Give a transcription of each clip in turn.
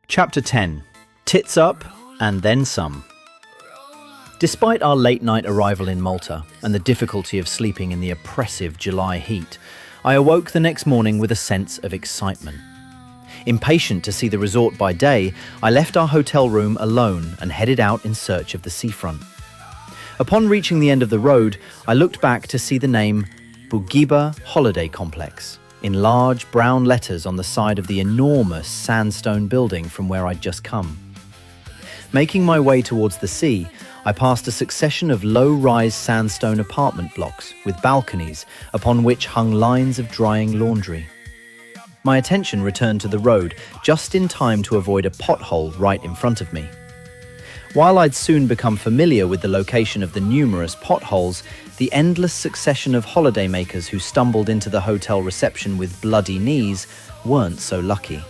Chapter 10. Tits Up and Then Some. Despite our late-night arrival in Malta and the difficulty of sleeping in the oppressive July heat, I awoke the next morning with a sense of excitement. Impatient to see the resort by day, I left our hotel room alone and headed out in search of the seafront. Upon reaching the end of the road, I looked back to see the name Bourguiba Holiday Complex in large brown letters on the side of the enormous sandstone building from where I'd just come. Making my way towards the sea, I passed a succession of low-rise sandstone apartment blocks with balconies upon which hung lines of drying laundry. My attention returned to the road just in time to avoid a pothole right in front of me. While I'd soon become familiar with the location of the numerous potholes, the endless succession of holidaymakers who stumbled into the hotel reception with bloody knees weren't so lucky.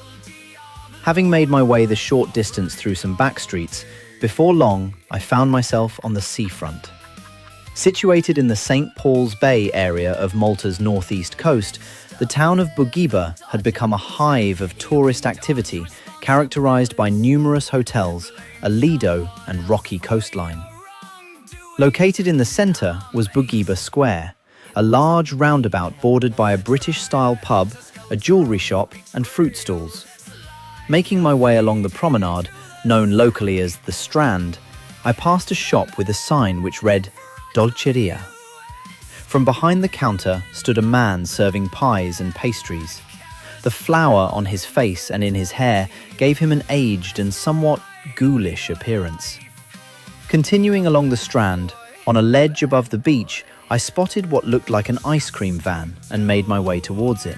Having made my way the short distance through some back streets, before long I found myself on the seafront. Situated in the St. Paul's Bay area of Malta's northeast coast, the town of Bourguiba had become a hive of tourist activity characterized by numerous hotels, a lido and rocky coastline. Located in the center was Bourguiba Square, a large roundabout bordered by a British-style pub, a jewelry shop and fruit stalls. Making my way along the promenade, known locally as the Strand, I passed a shop with a sign which read Dolceria. From behind the counter stood a man serving pies and pastries. The flour on his face and in his hair gave him an aged and somewhat ghoulish appearance. Continuing along the Strand, on a ledge above the beach, I spotted what looked like an ice cream van and made my way towards it.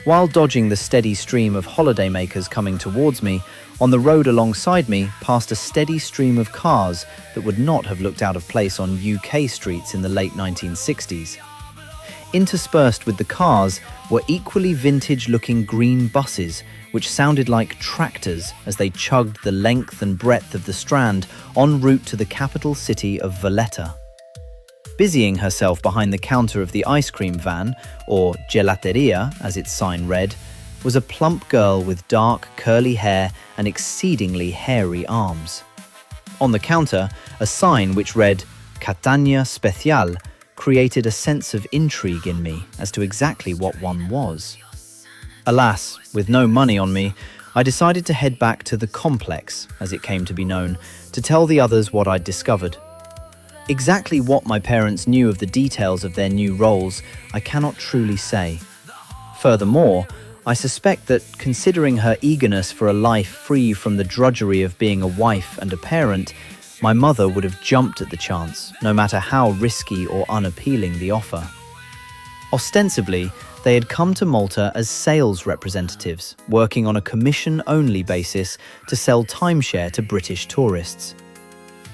While dodging the steady stream of holidaymakers coming towards me, on the road alongside me passed a steady stream of cars that would not have looked out of place on UK streets in the late 1960s. Interspersed with the cars were equally vintage-looking green buses, which sounded like tractors as they chugged the length and breadth of the Strand en route to the capital city of Valletta. Busying herself behind the counter of the ice cream van, or gelateria as its sign read, was a plump girl with dark, curly hair and exceedingly hairy arms. On the counter, a sign which read Catania Special created a sense of intrigue in me as to exactly what one was. Alas, with no money on me, I decided to head back to the complex, as it came to be known, to tell the others what I'd discovered. Exactly what my parents knew of the details of their new roles, I cannot truly say. Furthermore, I suspect that, considering her eagerness for a life free from the drudgery of being a wife and a parent, my mother would have jumped at the chance, no matter how risky or unappealing the offer. Ostensibly, they had come to Malta as sales representatives, working on a commission-only basis to sell timeshare to British tourists.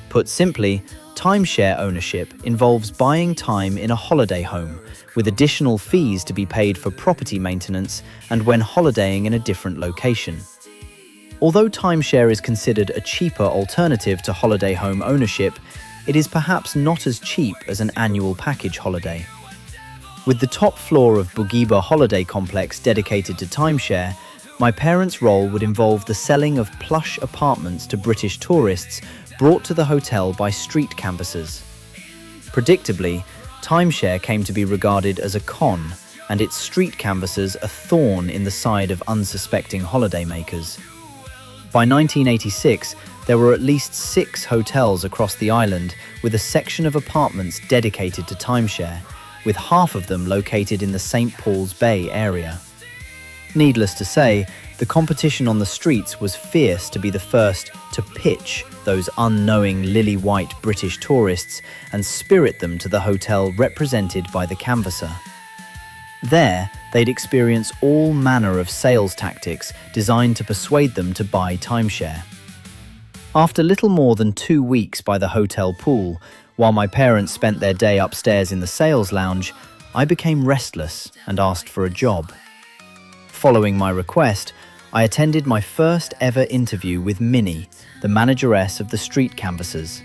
Put simply, timeshare ownership involves buying time in a holiday home, with additional fees to be paid for property maintenance and when holidaying in a different location. Although timeshare is considered a cheaper alternative to holiday home ownership, it is perhaps not as cheap as an annual package holiday. With the top floor of Bourguiba Holiday Complex dedicated to timeshare, my parents' role would involve the selling of plush apartments to British tourists brought to the hotel by street canvassers. Predictably, timeshare came to be regarded as a con, and its street canvassers a thorn in the side of unsuspecting holidaymakers. By 1986, there were at least 6 hotels across the island with a section of apartments dedicated to timeshare, with half of them located in the St. Paul's Bay area. Needless to say, the competition on the streets was fierce to be the first to pitch those unknowing lily-white British tourists and spirit them to the hotel represented by the canvasser. There, they'd experience all manner of sales tactics designed to persuade them to buy timeshare. After little more than 2 weeks by the hotel pool, while my parents spent their day upstairs in the sales lounge, I became restless and asked for a job. Following my request, I attended my first ever interview with Minnie, the manageress of the street canvassers.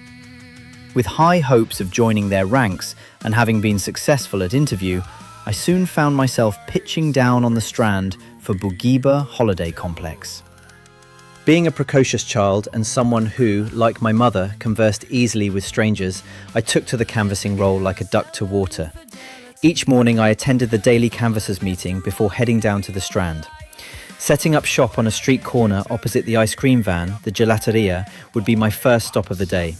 With high hopes of joining their ranks and having been successful at interview, I soon found myself pitching down on the Strand for Bourguiba Holiday Complex. Being a precocious child and someone who, like my mother, conversed easily with strangers, I took to the canvassing role like a duck to water. Each morning I attended the daily canvassers meeting before heading down to the Strand. Setting up shop on a street corner opposite the ice cream van, the gelateria, would be my first stop of the day.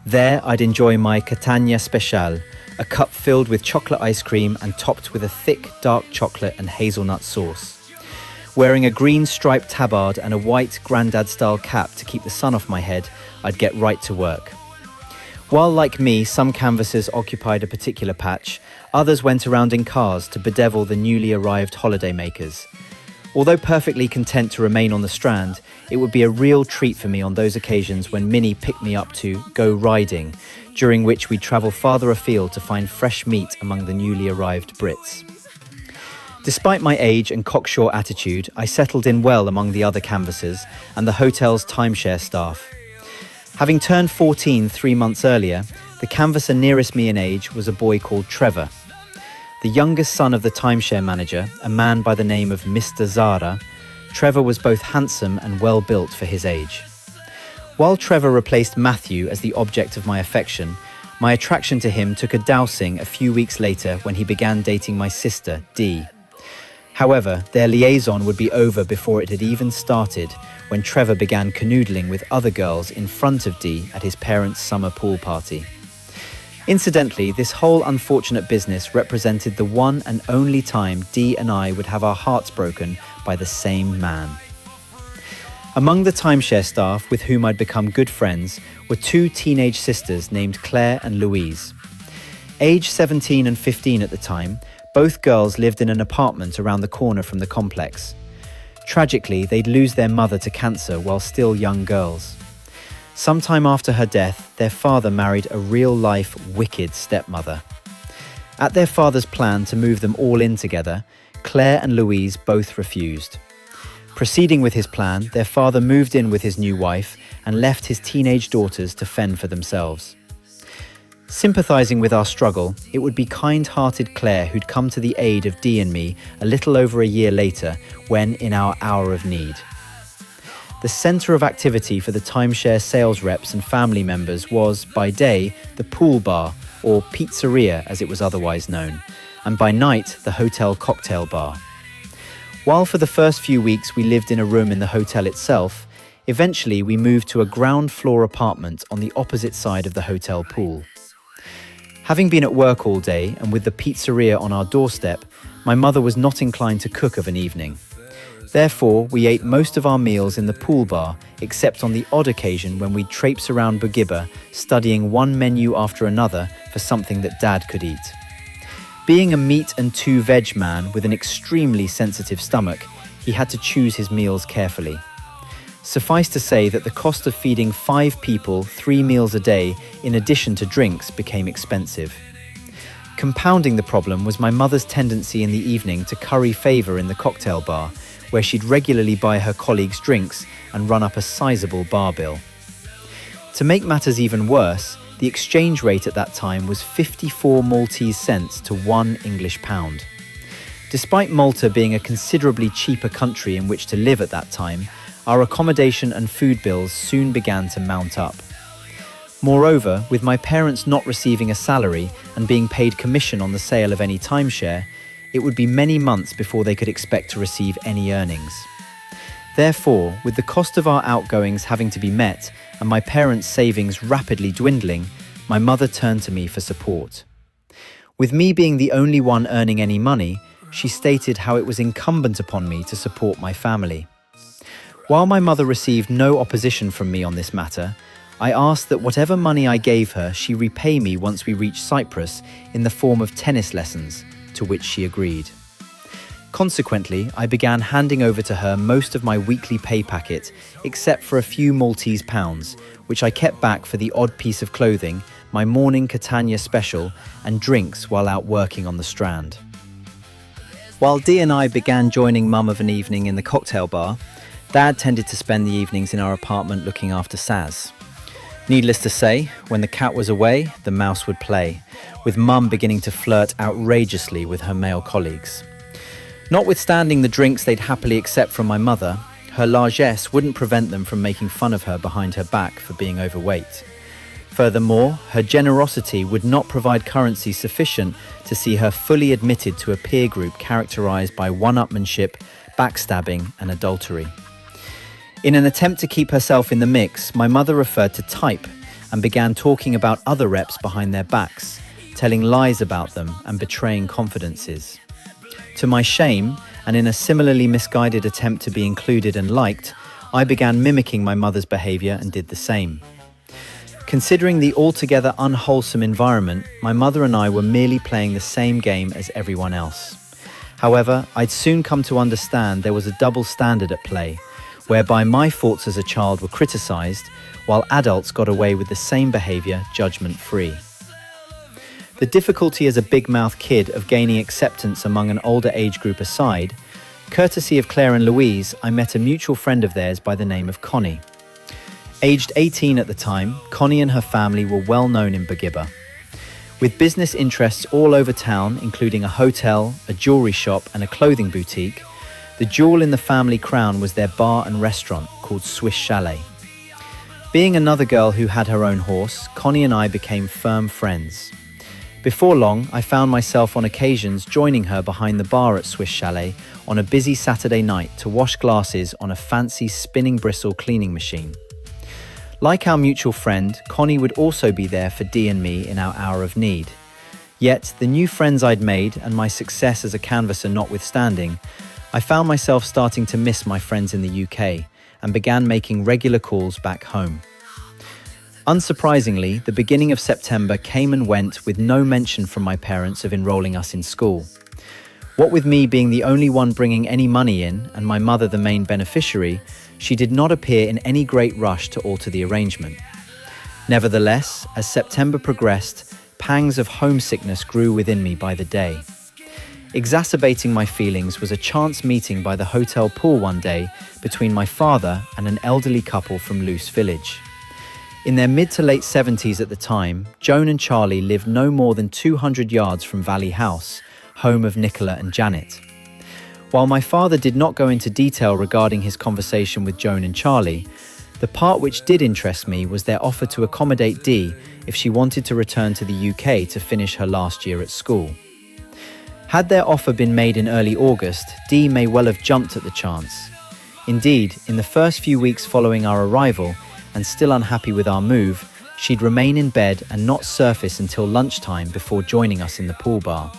There I'd enjoy my Catania Special, a cup filled with chocolate ice cream and topped with a thick, dark chocolate and hazelnut sauce. Wearing a green striped tabard and a white grandad-style cap to keep the sun off my head, I'd get right to work. While, like me, some canvassers occupied a particular patch, others went around in cars to bedevil the newly arrived holidaymakers. Although perfectly content to remain on the Strand, it would be a real treat for me on those occasions when Minnie picked me up to go riding, during which we'd travel farther afield to find fresh meat among the newly arrived Brits. Despite my age and cocksure attitude, I settled in well among the other canvassers and the hotel's timeshare staff. Having turned 14 3 months earlier, the canvasser nearest me in age was a boy called Trevor. The youngest son of the timeshare manager, a man by the name of Mr. Zara, Trevor was both handsome and well built for his age. While Trevor replaced Matthew as the object of my affection, my attraction to him took a dousing a few weeks later when he began dating my sister, Dee. However, their liaison would be over before it had even started when Trevor began canoodling with other girls in front of Dee at his parents' summer pool party. Incidentally, this whole unfortunate business represented the one and only time Dee and I would have our hearts broken by the same man. Among the timeshare staff with whom I'd become good friends were two teenage sisters named Claire and Louise. Aged 17 and 15 at the time, both girls lived in an apartment around the corner from the complex. Tragically, they'd lose their mother to cancer while still young girls. Sometime after her death, their father married a real-life, wicked stepmother. At their father's plan to move them all in together, Claire and Louise both refused. Proceeding with his plan, their father moved in with his new wife and left his teenage daughters to fend for themselves. Sympathising with our struggle, it would be kind-hearted Claire who'd come to the aid of Dee and me a little over a year later when in our hour of need. The centre of activity for the timeshare sales reps and family members was, by day, the pool bar, or pizzeria as it was otherwise known, and by night, the hotel cocktail bar. While for the first few weeks we lived in a room in the hotel itself, eventually we moved to a ground floor apartment on the opposite side of the hotel pool. Having been at work all day and with the pizzeria on our doorstep, my mother was not inclined to cook of an evening. Therefore, we ate most of our meals in the pool bar, except on the odd occasion when we'd traipse around Bourguiba, studying one menu after another for something that Dad could eat. Being a meat and 2 veg man with an extremely sensitive stomach, he had to choose his meals carefully. Suffice to say that the cost of feeding 5 people 3 meals a day in addition to drinks became expensive. Compounding the problem was my mother's tendency in the evening to curry favour in the cocktail bar, where she'd regularly buy her colleagues drinks and run up a sizable bar bill. To make matters even worse, the exchange rate at that time was 54 Maltese cents to 1 English pound. Despite Malta being a considerably cheaper country in which to live at that time, our accommodation and food bills soon began to mount up. Moreover, with my parents not receiving a salary and being paid commission on the sale of any timeshare, it would be many months before they could expect to receive any earnings. Therefore, with the cost of our outgoings having to be met and my parents' savings rapidly dwindling, my mother turned to me for support. With me being the only one earning any money, she stated how it was incumbent upon me to support my family. While my mother received no opposition from me on this matter, I asked that whatever money I gave her, she repay me once we reached Cyprus in the form of tennis lessons, to which she agreed. Consequently, I began handing over to her most of my weekly pay packet, except for a few Maltese pounds, which I kept back for the odd piece of clothing, my morning Catania special, and drinks while out working on the Strand. While Dee and I began joining Mum of an evening in the cocktail bar, Dad tended to spend the evenings in our apartment looking after Saz. Needless to say, when the cat was away, the mouse would play, with Mum beginning to flirt outrageously with her male colleagues. Notwithstanding the drinks they'd happily accept from my mother, her largesse wouldn't prevent them from making fun of her behind her back for being overweight. Furthermore, her generosity would not provide currency sufficient to see her fully admitted to a peer group characterized by one-upmanship, backstabbing, and adultery. In an attempt to keep herself in the mix, my mother referred to type and began talking about other reps behind their backs, telling lies about them and betraying confidences. To my shame, and in a similarly misguided attempt to be included and liked, I began mimicking my mother's behavior and did the same. Considering the altogether unwholesome environment, my mother and I were merely playing the same game as everyone else. However, I'd soon come to understand there was a double standard at play, whereby my faults as a child were criticized, while adults got away with the same behavior judgment-free. The difficulty as a big-mouth kid of gaining acceptance among an older age group aside, courtesy of Claire and Louise, I met a mutual friend of theirs by the name of Connie. Aged 18 at the time, Connie and her family were well known in Bourguiba. With business interests all over town, including a hotel, a jewelry shop and a clothing boutique, the jewel in the family crown was their bar and restaurant called Swiss Chalet. Being another girl who had her own horse, Connie and I became firm friends. Before long, I found myself on occasions joining her behind the bar at Swiss Chalet on a busy Saturday night to wash glasses on a fancy spinning bristle cleaning machine. Like our mutual friend, Connie would also be there for Dee and me in our hour of need. Yet, the new friends I'd made and my success as a canvasser notwithstanding, I found myself starting to miss my friends in the UK and began making regular calls back home. Unsurprisingly, the beginning of September came and went with no mention from my parents of enrolling us in school. What with me being the only one bringing any money in and my mother the main beneficiary, she did not appear in any great rush to alter the arrangement. Nevertheless, as September progressed, pangs of homesickness grew within me by the day. Exacerbating my feelings was a chance meeting by the hotel pool one day between my father and an elderly couple from Luce Village. In their mid to late 70s at the time, Joan and Charlie lived no more than 200 yards from Valley House, home of Nicola and Janet. While my father did not go into detail regarding his conversation with Joan and Charlie, the part which did interest me was their offer to accommodate Dee if she wanted to return to the UK to finish her last year at school. Had their offer been made in early August, Dee may well have jumped at the chance. Indeed, in the first few weeks following our arrival, and still unhappy with our move, she'd remain in bed and not surface until lunchtime before joining us in the pool bar.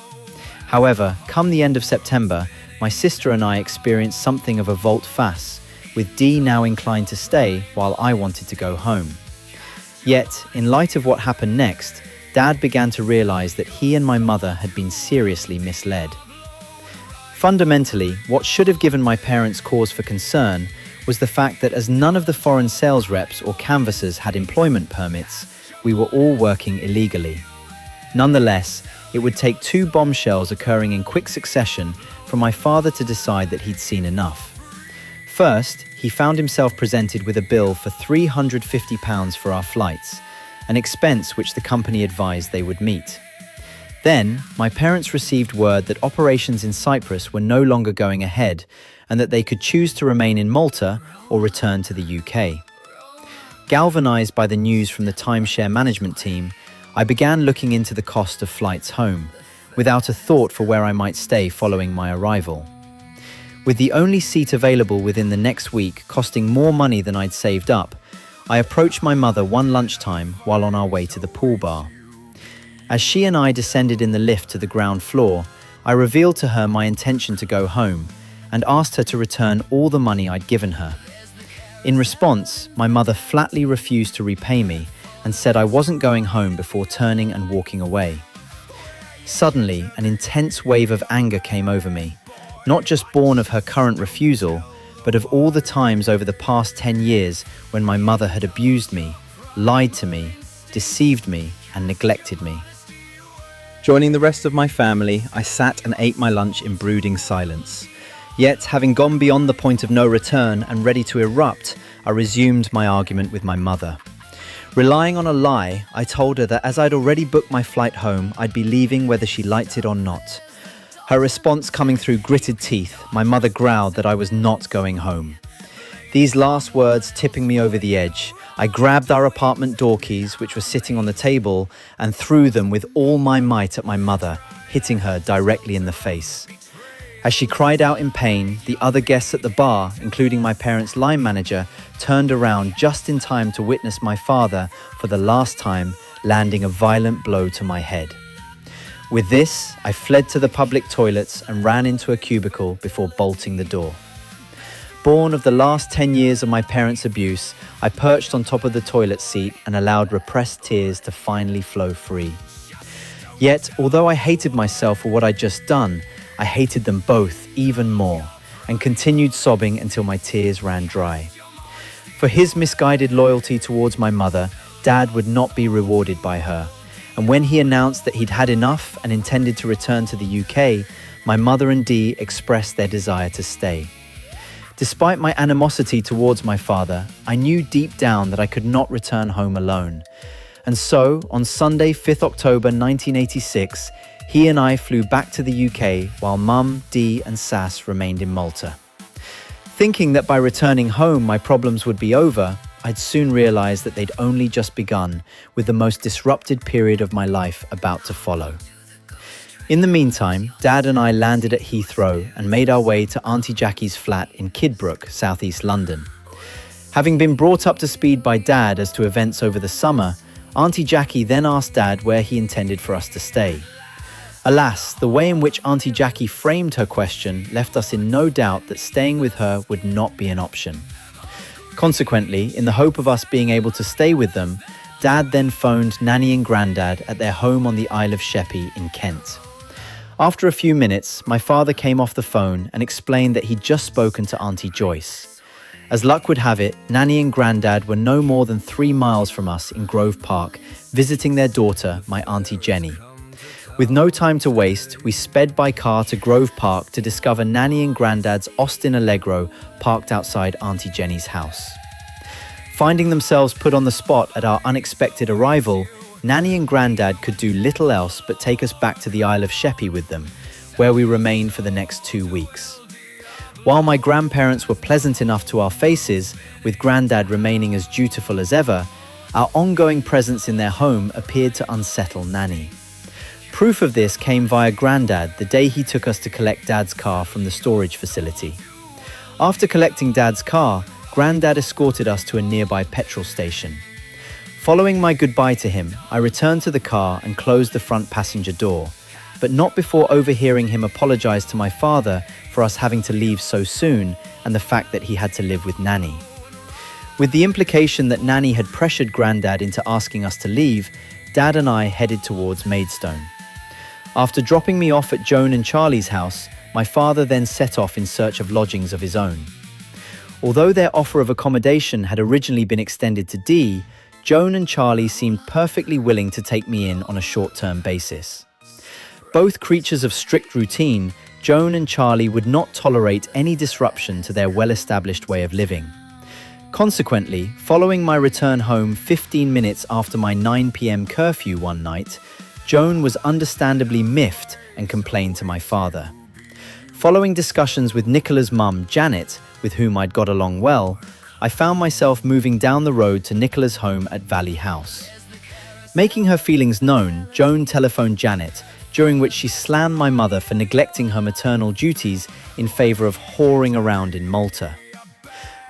However, come the end of September, my sister and I experienced something of a volte-face, with Dee now inclined to stay while I wanted to go home. Yet, in light of what happened next, Dad began to realize that he and my mother had been seriously misled. Fundamentally, what should have given my parents cause for concern was the fact that as none of the foreign sales reps or canvassers had employment permits, we were all working illegally. Nonetheless, it would take two bombshells occurring in quick succession for my father to decide that he'd seen enough. First, he found himself presented with a bill for £350 for our flights, an expense which the company advised they would meet. Then, my parents received word that operations in Cyprus were no longer going ahead and that they could choose to remain in Malta or return to the UK. Galvanized by the news from the timeshare management team, I began looking into the cost of flights home, without a thought for where I might stay following my arrival. With the only seat available within the next week costing more money than I'd saved up, I approached my mother one lunchtime while on our way to the pool bar. As she and I descended in the lift to the ground floor, I revealed to her my intention to go home and asked her to return all the money I'd given her. In response, my mother flatly refused to repay me and said I wasn't going home before turning and walking away. Suddenly, an intense wave of anger came over me, not just born of her current refusal, but of all the times over the past 10 years when my mother had abused me, lied to me, deceived me, and neglected me. Joining the rest of my family, I sat and ate my lunch in brooding silence. Yet, having gone beyond the point of no return and ready to erupt, I resumed my argument with my mother. Relying on a lie, I told her that as I'd already booked my flight home, I'd be leaving whether she liked it or not. Her response coming through gritted teeth, my mother growled that I was not going home. These last words tipping me over the edge, I grabbed our apartment door keys, which were sitting on the table, and threw them with all my might at my mother, hitting her directly in the face. As she cried out in pain, the other guests at the bar, including my parents' line manager, turned around just in time to witness my father, for the last time, landing a violent blow to my head. With this, I fled to the public toilets and ran into a cubicle before bolting the door. Born of the last 10 years of my parents' abuse, I perched on top of the toilet seat and allowed repressed tears to finally flow free. Yet, although I hated myself for what I'd just done, I hated them both even more and continued sobbing until my tears ran dry. For his misguided loyalty towards my mother, Dad would not be rewarded by her. And when he announced that he'd had enough and intended to return to the UK, my mother and Dee expressed their desire to stay. Despite my animosity towards my father, I knew deep down that I could not return home alone. And so, on Sunday, 5th October 1986, he and I flew back to the UK while Mum, Dee and Sass remained in Malta. Thinking that by returning home my problems would be over, I'd soon realised that they'd only just begun, with the most disrupted period of my life about to follow. In the meantime, Dad and I landed at Heathrow and made our way to Auntie Jackie's flat in Kidbrooke, southeast London. Having been brought up to speed by Dad as to events over the summer, Auntie Jackie then asked Dad where he intended for us to stay. Alas, the way in which Auntie Jackie framed her question left us in no doubt that staying with her would not be an option. Consequently, in the hope of us being able to stay with them, Dad then phoned Nanny and Grandad at their home on the Isle of Sheppey in Kent. After a few minutes, my father came off the phone and explained that he'd just spoken to Auntie Joyce. As luck would have it, Nanny and Grandad were no more than 3 miles from us in Grove Park, visiting their daughter, my Auntie Jenny. With no time to waste, we sped by car to Grove Park to discover Nanny and Grandad's Austin Allegro parked outside Auntie Jenny's house. Finding themselves put on the spot at our unexpected arrival, Nanny and Grandad could do little else but take us back to the Isle of Sheppey with them, where we remained for the next 2 weeks. While my grandparents were pleasant enough to our faces, with Grandad remaining as dutiful as ever, our ongoing presence in their home appeared to unsettle Nanny. Proof of this came via Grandad the day he took us to collect Dad's car from the storage facility. After collecting Dad's car, Grandad escorted us to a nearby petrol station. Following my goodbye to him, I returned to the car and closed the front passenger door, but not before overhearing him apologize to my father for us having to leave so soon and the fact that he had to live with Nanny. With the implication that Nanny had pressured Grandad into asking us to leave, Dad and I headed towards Maidstone. After dropping me off at Joan and Charlie's house, my father then set off in search of lodgings of his own. Although their offer of accommodation had originally been extended to Dee, Joan and Charlie seemed perfectly willing to take me in on a short-term basis. Both creatures of strict routine, Joan and Charlie would not tolerate any disruption to their well-established way of living. Consequently, following my return home 15 minutes after my 9 p.m. curfew one night, Joan was understandably miffed and complained to my father. Following discussions with Nicola's mum, Janet, with whom I'd got along well, I found myself moving down the road to Nicola's home at Valley House. Making her feelings known, Joan telephoned Janet, during which she slammed my mother for neglecting her maternal duties in favour of whoring around in Malta.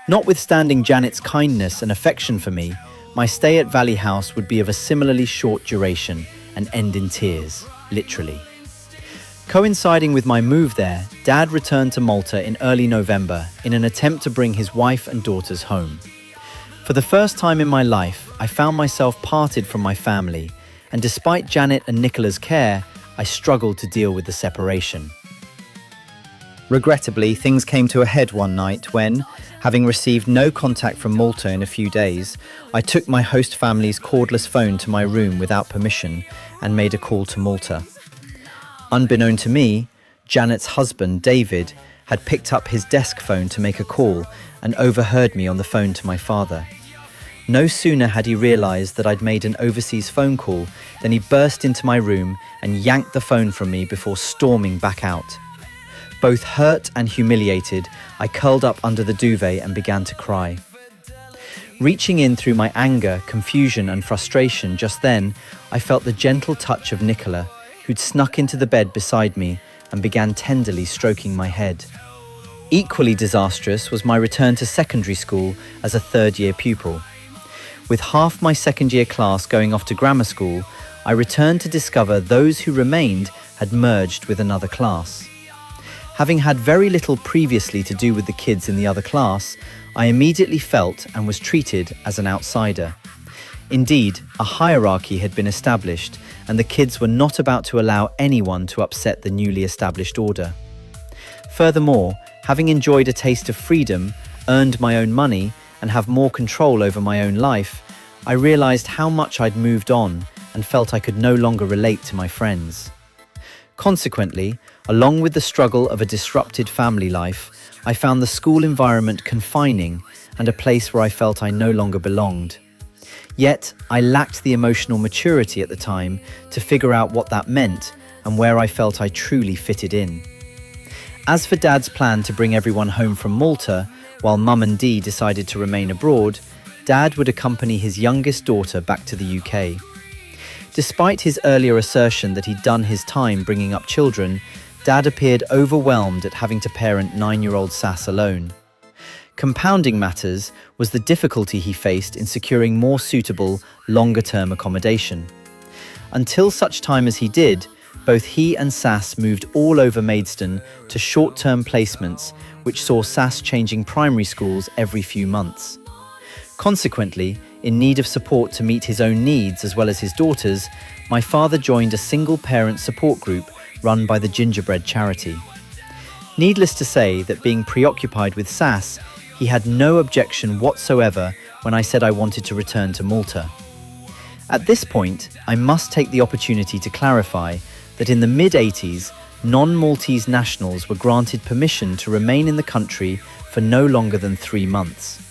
Notwithstanding Janet's kindness and affection for me, my stay at Valley House would be of a similarly short duration and end in tears, literally. Coinciding with my move there, Dad returned to Malta in early November in an attempt to bring his wife and daughters home. For the first time in my life, I found myself parted from my family, and despite Janet and Nicola's care, I struggled to deal with the separation. Regrettably, things came to a head one night when, having received no contact from Malta in a few days, I took my host family's cordless phone to my room without permission and made a call to Malta. Unbeknown to me, Janet's husband, David, had picked up his desk phone to make a call and overheard me on the phone to my father. No sooner had he realised that I'd made an overseas phone call than he burst into my room and yanked the phone from me before storming back out. Both hurt and humiliated, I curled up under the duvet and began to cry. Reaching in through my anger, confusion and frustration just then, I felt the gentle touch of Nicola, who'd snuck into the bed beside me and began tenderly stroking my head. Equally disastrous was my return to secondary school as a third-year pupil. With half my second-year class going off to grammar school, I returned to discover those who remained had merged with another class. Having had very little previously to do with the kids in the other class, I immediately felt and was treated as an outsider. Indeed, a hierarchy had been established, and the kids were not about to allow anyone to upset the newly established order. Furthermore, having enjoyed a taste of freedom, earned my own money, and have more control over my own life, I realized how much I'd moved on and felt I could no longer relate to my friends. Consequently, along with the struggle of a disrupted family life, I found the school environment confining and a place where I felt I no longer belonged. Yet, I lacked the emotional maturity at the time to figure out what that meant and where I felt I truly fitted in. As for Dad's plan to bring everyone home from Malta, while Mum and Dee decided to remain abroad, Dad would accompany his youngest daughter back to the UK. Despite his earlier assertion that he'd done his time bringing up children, Dad appeared overwhelmed at having to parent 9-year-old Sass alone. Compounding matters was the difficulty he faced in securing more suitable, longer-term accommodation. Until such time as he did, both he and Sass moved all over Maidstone to short-term placements, which saw Sass changing primary schools every few months. Consequently, in need of support to meet his own needs as well as his daughter's, my father joined a single-parent support group run by the Gingerbread Charity. Needless to say that being preoccupied with Sass, he had no objection whatsoever when I said I wanted to return to Malta. At this point, I must take the opportunity to clarify that in the mid-80s, non-Maltese nationals were granted permission to remain in the country for no longer than 3 months.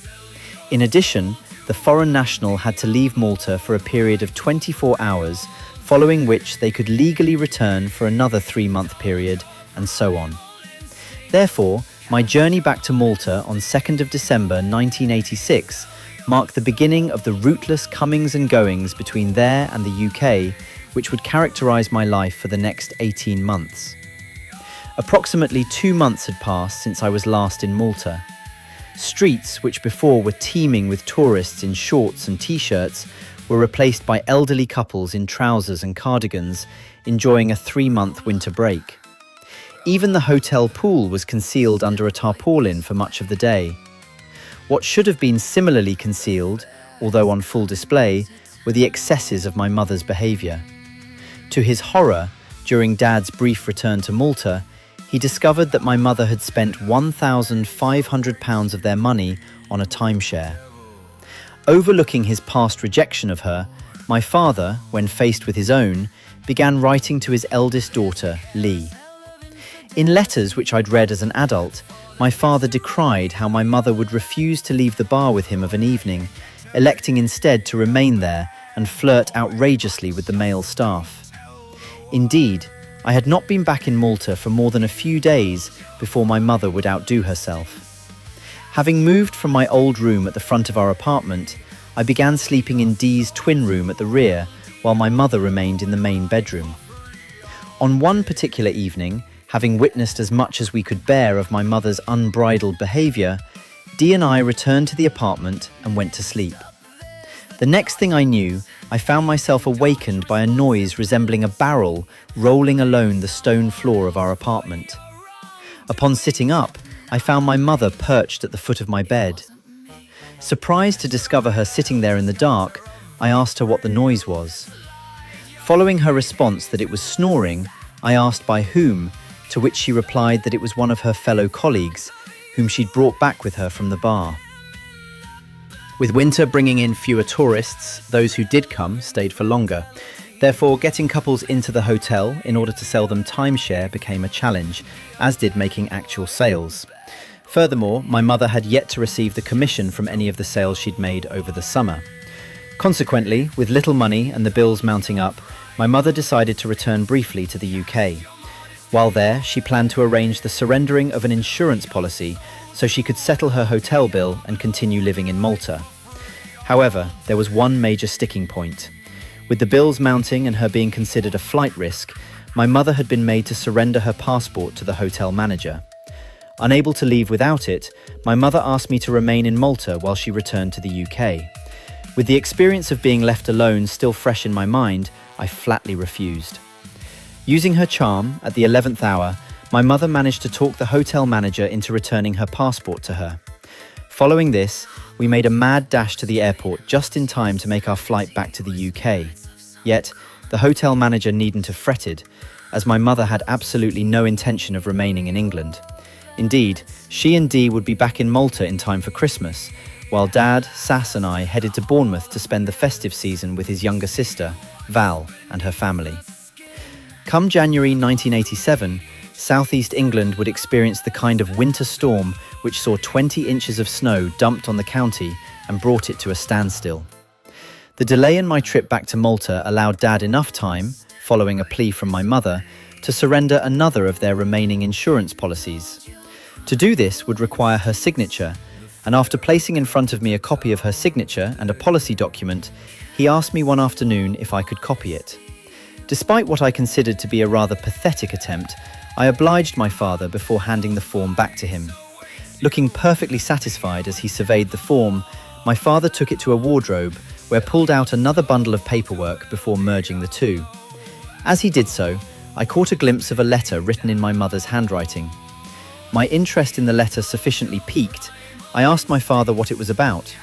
In addition, the foreign national had to leave Malta for a period of 24 hours, following which they could legally return for another 3-month period, and so on. Therefore, my journey back to Malta on 2nd of December 1986 marked the beginning of the rootless comings and goings between there and the UK, which would characterise my life for the next 18 months. Approximately 2 months had passed since I was last in Malta. Streets, which before were teeming with tourists in shorts and t-shirts, were replaced by elderly couples in trousers and cardigans, enjoying a 3-month winter break. Even the hotel pool was concealed under a tarpaulin for much of the day. What should have been similarly concealed, although on full display, were the excesses of my mother's behaviour. To his horror, during Dad's brief return to Malta, he discovered that my mother had spent £1,500 of their money on a timeshare. Overlooking his past rejection of her, my father, when faced with his own, began writing to his eldest daughter, Lee. In letters which I'd read as an adult, my father decried how my mother would refuse to leave the bar with him of an evening, electing instead to remain there and flirt outrageously with the male staff. Indeed, I had not been back in Malta for more than a few days before my mother would outdo herself. Having moved from my old room at the front of our apartment, I began sleeping in Dee's twin room at the rear, while my mother remained in the main bedroom. On one particular evening, having witnessed as much as we could bear of my mother's unbridled behaviour, Dee and I returned to the apartment and went to sleep. The next thing I knew, I found myself awakened by a noise resembling a barrel rolling along the stone floor of our apartment. Upon sitting up, I found my mother perched at the foot of my bed. Surprised to discover her sitting there in the dark, I asked her what the noise was. Following her response that it was snoring, I asked by whom, to which she replied that it was one of her fellow colleagues, whom she'd brought back with her from the bar. With winter bringing in fewer tourists, those who did come stayed for longer. Therefore, getting couples into the hotel in order to sell them timeshare became a challenge, as did making actual sales. Furthermore, my mother had yet to receive the commission from any of the sales she'd made over the summer. Consequently, with little money and the bills mounting up, my mother decided to return briefly to the UK. While there, she planned to arrange the surrendering of an insurance policy so she could settle her hotel bill and continue living in Malta. However, there was one major sticking point. With the bills mounting and her being considered a flight risk, my mother had been made to surrender her passport to the hotel manager. Unable to leave without it, my mother asked me to remain in Malta while she returned to the UK. With the experience of being left alone still fresh in my mind, I flatly refused. Using her charm, at the 11th hour, my mother managed to talk the hotel manager into returning her passport to her. Following this, we made a mad dash to the airport just in time to make our flight back to the UK. Yet, the hotel manager needn't have fretted, as my mother had absolutely no intention of remaining in England. Indeed, she and Dee would be back in Malta in time for Christmas, while Dad, Sass and I headed to Bournemouth to spend the festive season with his younger sister, Val, and her family. Come January 1987, southeast England would experience the kind of winter storm which saw 20 inches of snow dumped on the county and brought it to a standstill. The delay in my trip back to Malta allowed Dad enough time, following a plea from my mother, to surrender another of their remaining insurance policies. To do this would require her signature, and after placing in front of me a copy of her signature and a policy document, he asked me one afternoon if I could copy it. Despite what I considered to be a rather pathetic attempt, I obliged my father before handing the form back to him. Looking perfectly satisfied as he surveyed the form, my father took it to a wardrobe where pulled out another bundle of paperwork before merging the two. As he did so, I caught a glimpse of a letter written in my mother's handwriting. My interest in the letter sufficiently piqued, I asked my father what it was about.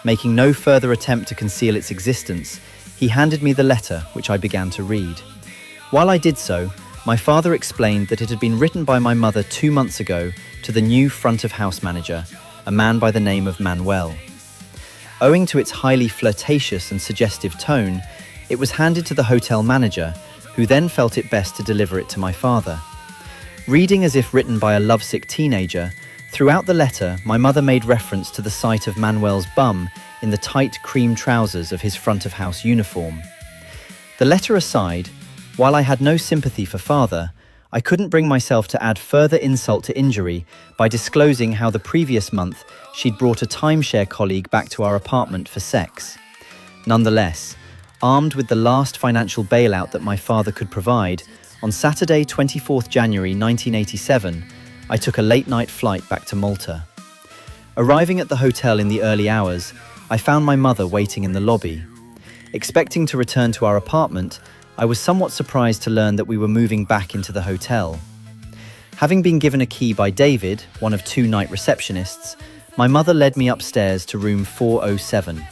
Making no further attempt to conceal its existence, he handed me the letter, which I began to read. While I did so, my father explained that it had been written by my mother 2 months ago to the new front of house manager, a man by the name of Manuel. Owing to its highly flirtatious and suggestive tone, it was handed to the hotel manager, who then felt it best to deliver it to my father. Reading as if written by a lovesick teenager, throughout the letter, my mother made reference to the sight of Manuel's bum in the tight cream trousers of his front of house uniform. The letter aside, while I had no sympathy for father, I couldn't bring myself to add further insult to injury by disclosing how the previous month she'd brought a timeshare colleague back to our apartment for sex. Nonetheless, armed with the last financial bailout that my father could provide, on Saturday 24th January 1987, I took a late-night flight back to Malta. Arriving at the hotel in the early hours, I found my mother waiting in the lobby. Expecting to return to our apartment, I was somewhat surprised to learn that we were moving back into the hotel. Having been given a key by David, one of 2 night receptionists, my mother led me upstairs to room 407.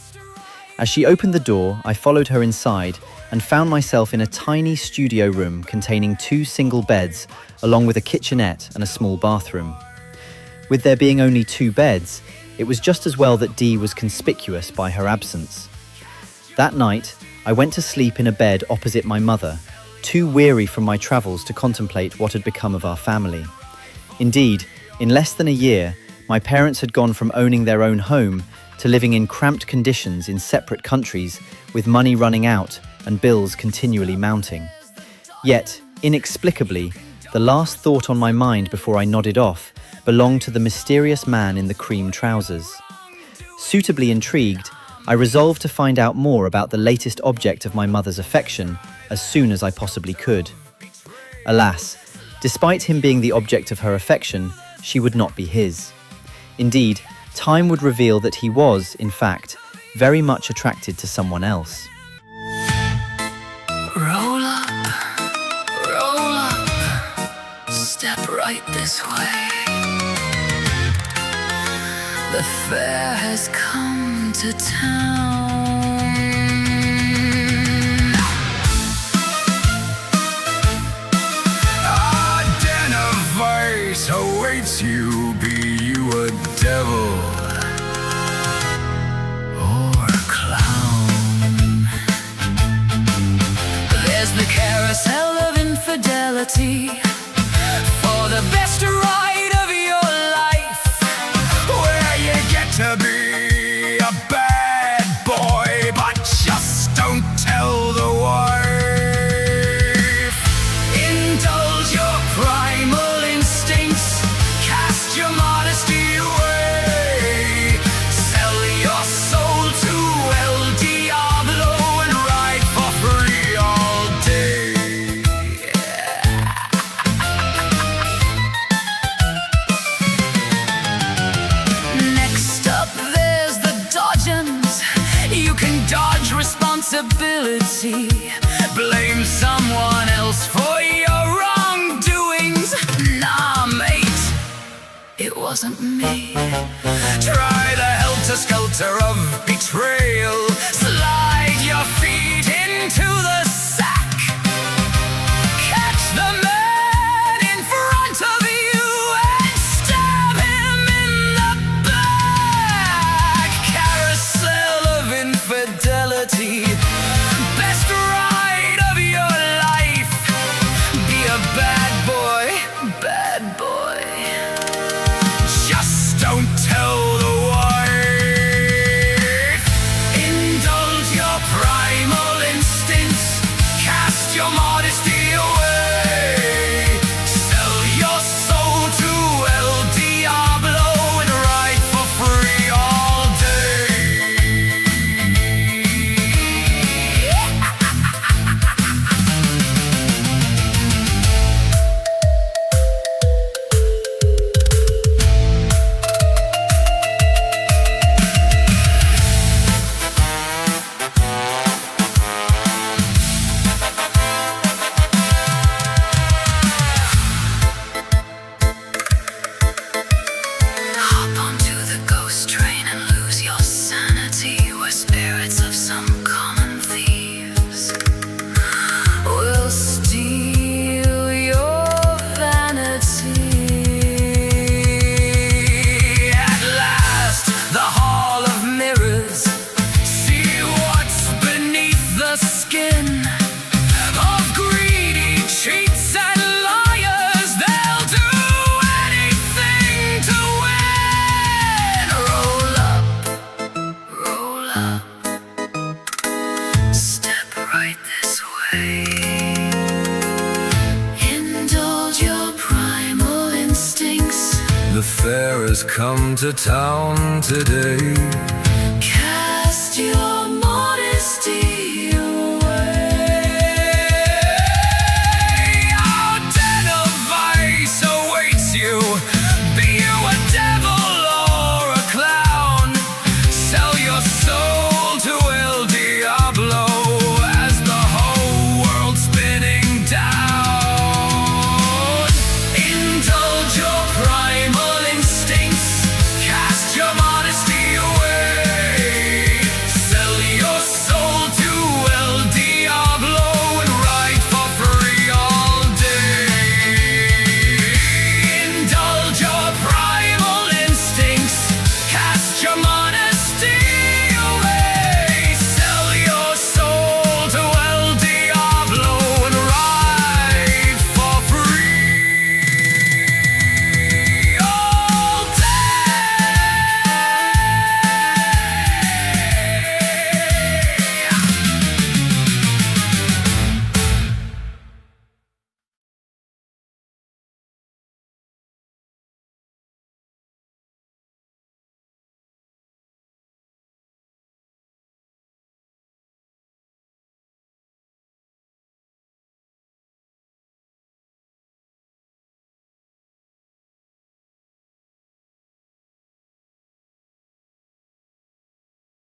As she opened the door, I followed her inside and found myself in a tiny studio room containing 2 single beds, along with a kitchenette and a small bathroom. With there being only 2 beds, it was just as well that Dee was conspicuous by her absence. That night, I went to sleep in a bed opposite my mother, too weary from my travels to contemplate what had become of our family. Indeed, in less than a year, my parents had gone from owning their own home to living in cramped conditions in separate countries, with money running out and bills continually mounting. Yet, inexplicably, the last thought on my mind before I nodded off belonged to the mysterious man in the cream trousers. Suitably intrigued, I resolved to find out more about the latest object of my mother's affection as soon as I possibly could. Alas, despite him being the object of her affection, she would not be his. Indeed, time would reveal that he was, in fact, very much attracted to someone else. Roll up, step right this way. The fair has come to town. A den of vice awaits you, be you a devil or a clown. There's the carousel of infidelity for the best ride of your life, where you get to be a bad boy. responsibility. Blame someone else for your wrongdoings. Nah, mate, it wasn't me. Try the helter-skelter of betrayal. Slide your feet into the sack. Catch the man in front of you and stab him in the back. Carousel of infidelity. Best ride of your life. Be a bad boy, bad boy. Just don't tell the wife. Indulge your primal instincts. Cast your modesty away. Sell your soul to El Diablo and ride for free all day. Hop onto the ghost train and lose your sanity. We're spirits of some common thieves. We'll steal your vanity. At last, the hall of mirrors. See what's beneath the skin of greedy cheats and liars. They'll do anything to win. Roll up, roll up. Step right this way. Indulge your primal instincts. The fair has come to town today.